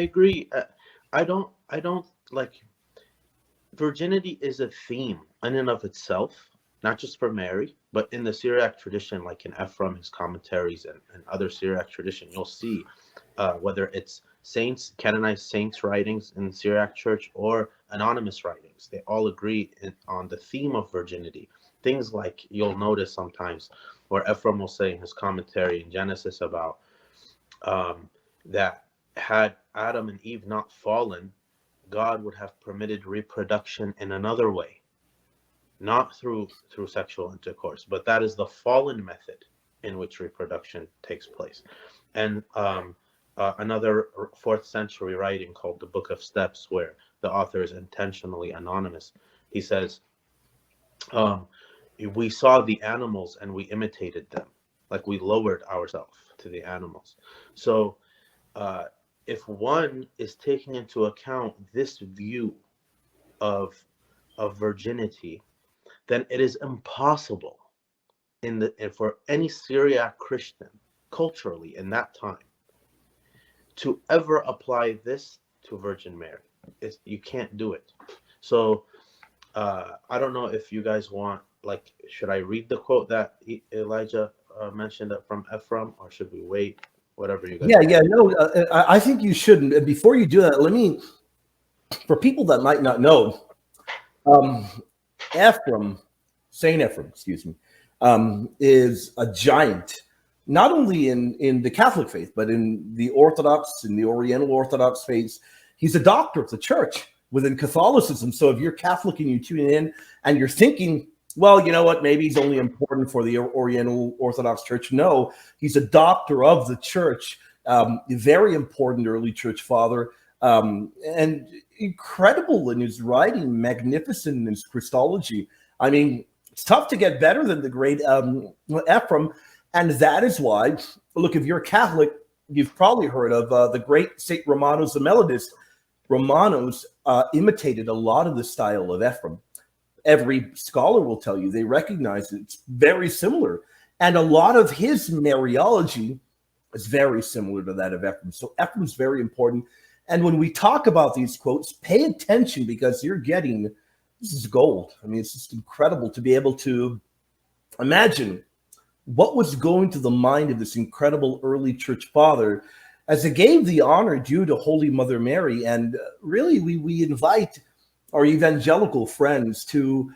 agree. I don't like virginity is a theme in and of itself, not just for Mary, but in the Syriac tradition, like in Ephraim, his commentaries, and other Syriac tradition, you'll see whether it's saints, canonized saints' writings in the Syriac church or anonymous writings, they all agree on the theme of virginity. Things like you'll notice sometimes where Ephraim will say in his commentary in Genesis about um, that had Adam and Eve not fallen, God would have permitted reproduction in another way, not through sexual intercourse, but that is the fallen method in which reproduction takes place. And another fourth century writing called the Book of Steps, where the author is intentionally anonymous, he says, um, we saw the animals and we imitated them, like we lowered ourselves to the animals. So uh, if one is taking into account this view of virginity, then it is impossible for any Syriac Christian culturally in that time to ever apply this to Virgin Mary. You can't do it. So I don't know if you guys want, like, should I read the quote that Elijah mentioned from Ephraim, or should we wait? Whatever you guys Yeah, want. yeah, no, I think you shouldn't. And before you do that, let me, for people that might not know, um, Ephraim, Saint Ephraim, excuse me, is a giant, not only in the Catholic faith, but in the Orthodox, in the Oriental Orthodox faiths. He's a doctor of the church within Catholicism. So if you're Catholic and you tune in and you're thinking, well, you know what, maybe he's only important for the Oriental Orthodox Church. No, he's a doctor of the church, very important early church father, and incredible in his writing, magnificent in his Christology. I mean, it's tough to get better than the great Ephraim, and that is why, look, if you're a Catholic, you've probably heard of the great Saint Romanos the Melodist. Romanos imitated a lot of the style of Ephraim. Every scholar will tell you they recognize it's very similar, and a lot of his Mariology is very similar to that of Ephraim. So Ephraim's very important. And when we talk about these quotes, pay attention because you're getting, this is gold. I mean, it's just incredible to be able to imagine what was going to the mind of this incredible early church father as it gave the honor due to Holy Mother Mary. And really, we invite our evangelical friends to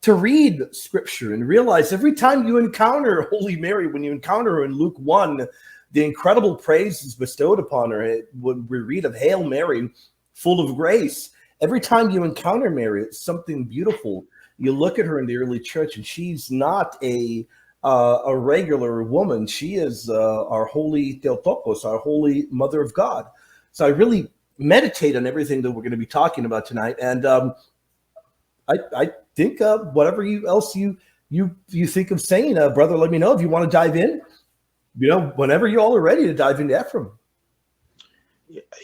read scripture and realize every time you encounter Holy Mary, when you encounter her in Luke 1, the incredible praise is bestowed upon her. When we read of Hail Mary, full of grace, every time you encounter Mary, it's something beautiful. You look at her in the early church, and she's not a regular woman. She is our holy Theotokos, our holy Mother of God. So I really meditate on everything that we're going to be talking about tonight, and I think whatever else you think of saying, brother, let me know if you want to dive in. Whenever you all are ready to dive into Ephraim.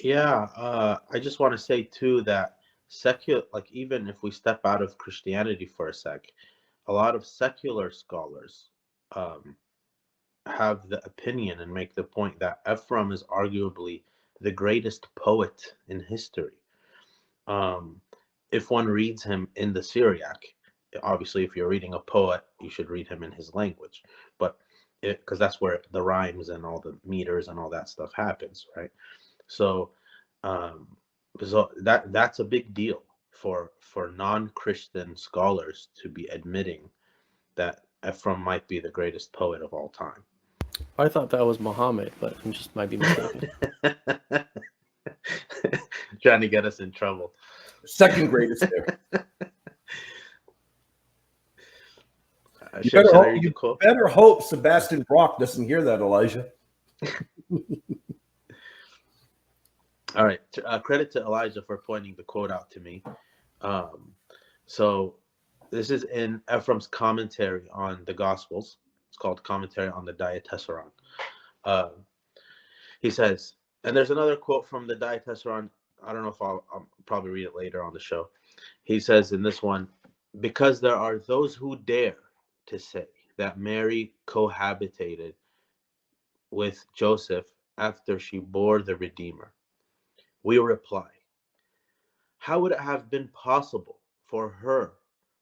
Yeah, I just want to say too that secular, like, even if we step out of Christianity for a sec, a lot of secular scholars um, have the opinion and make the point that Ephraim is arguably the greatest poet in history. Um, if one reads him in the Syriac, obviously, if you're reading a poet, you should read him in his language, but because that's where the rhymes and all the meters and all that stuff happens, right? So, um, so that's a big deal for non-Christian scholars to be admitting that Ephraim might be the greatest poet of all time. I thought that was Muhammad, but I just might be mistaken. Trying to get us in trouble. Second greatest there. Should I read the You quote? better hope Sebastian Brock doesn't hear that, Elijah. All right. Credit to Elijah for pointing the quote out to me. So this is in Ephraim's commentary on the Gospels. It's called Commentary on the Diatessaron. He says, and there's another quote from the Diatessaron. I don't know if I'll probably read it later on the show. He says in this one, because there are those who dare to say that Mary cohabitated with Joseph after she bore the Redeemer. We reply, how would it have been possible for her,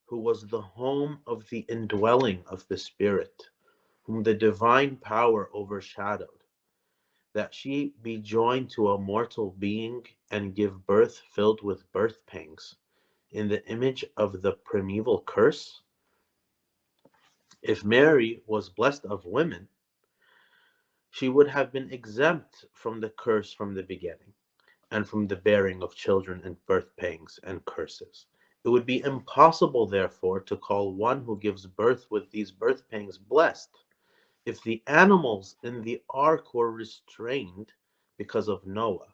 who was the home of the indwelling of the Spirit, whom the divine power overshadowed, that she be joined to a mortal being and give birth filled with birth pangs, in the image of the primeval curse? If Mary was blessed of women, she would have been exempt from the curse from the beginning, and from the bearing of children and birth pangs and curses. It would be impossible, therefore, to call one who gives birth with these birth pangs blessed. If the animals in the ark were restrained because of Noah,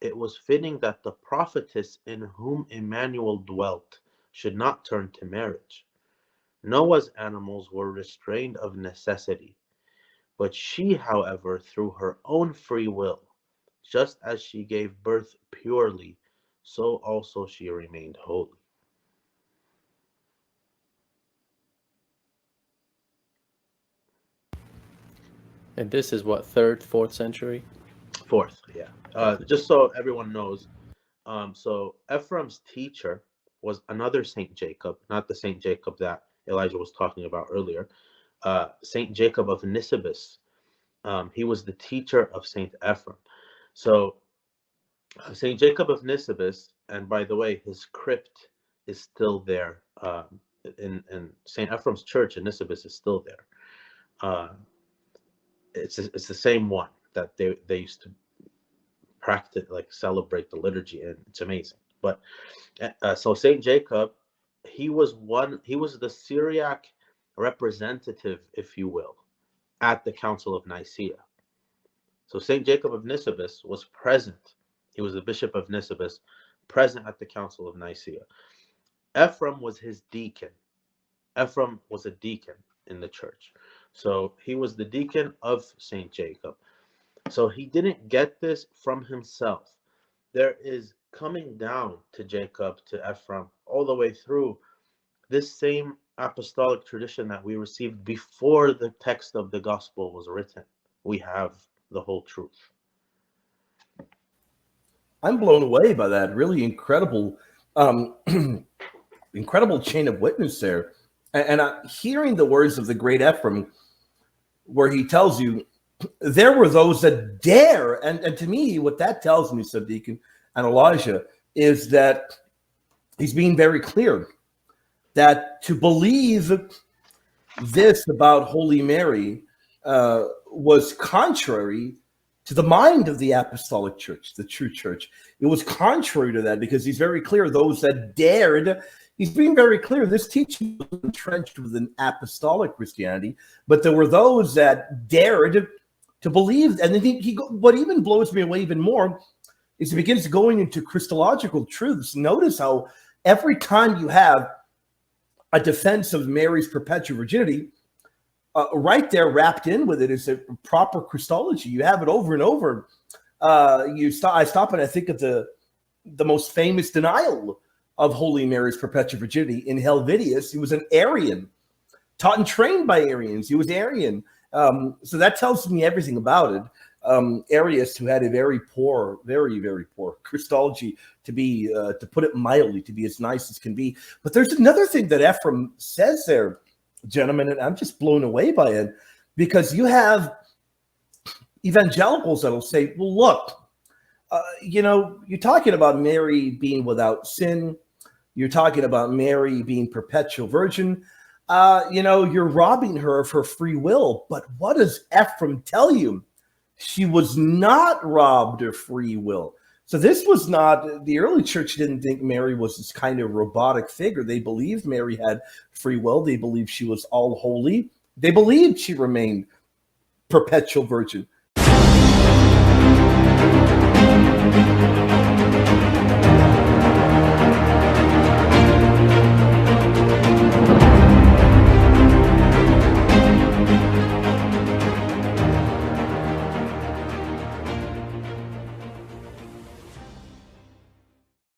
it was fitting that the prophetess in whom Emmanuel dwelt should not turn to marriage. Noah's animals were restrained of necessity, but she, however, through her own free will, just as she gave birth purely, so also she remained holy. And this is what, 3rd, 4th century? 4th, yeah. Just so everyone knows, so Ephraim's teacher was another Saint Jacob, not the Saint Jacob that Elijah was talking about earlier. Saint Jacob of Nisibis. He was the teacher of Saint Ephrem. So Saint Jacob of Nisibis, and by the way, his crypt is still there. In Saint Ephraim's church in Nisibis is still there. It's the same one that they used to practice, like celebrate the liturgy in. It's amazing. But so Saint Jacob, he was the Syriac representative, if you will, at the Council of Nicaea. So Saint Jacob of Nisibis was present. He was the bishop of Nisibis, present at the Council of Nicaea. Ephrem was his deacon. Ephrem was a deacon in the church. So he was the deacon of Saint Jacob. So he didn't get this from himself. There is coming down to Jacob, to Ephrem, all the way through this same apostolic tradition that we received before the text of the gospel was written. We have the whole truth. I'm blown away by that. Really incredible, incredible chain of witness there. And hearing the words of the great Ephraim, where he tells you, there were those that dare, and to me, what that tells me, Subdeacon and Elijah, is that he's being very clear that to believe this about Holy Mary was contrary to the mind of the Apostolic Church, the true church. It was contrary to that, because he's very clear, those that dared, he's being very clear, this teaching was entrenched within apostolic Christianity, but there were those that dared to believe. And then what even blows me away even more is he begins going into Christological truths. Notice how every time you have a defense of Mary's perpetual virginity, right there wrapped in with it is a proper Christology. You have it over and over. I stop and I think of the most famous denial of Holy Mary's perpetual virginity in Helvidius. He was an Arian, taught and trained by Arians. He was Arian. So that tells me everything about it. Arius, who had a very poor, very, very poor Christology, to put it mildly, to be as nice as can be. But there's another thing that Ephrem says there, gentlemen, and I'm just blown away by it, because you have evangelicals that'll say, well, look, you're talking about Mary being without sin. You're talking about Mary being perpetual virgin. You're robbing her of her free will. But what does Ephrem tell you? She was not robbed of free will. So this was not, the early church didn't think Mary was this kind of robotic figure. They believed Mary had free will. They believed she was all holy. They believed she remained perpetual virgin.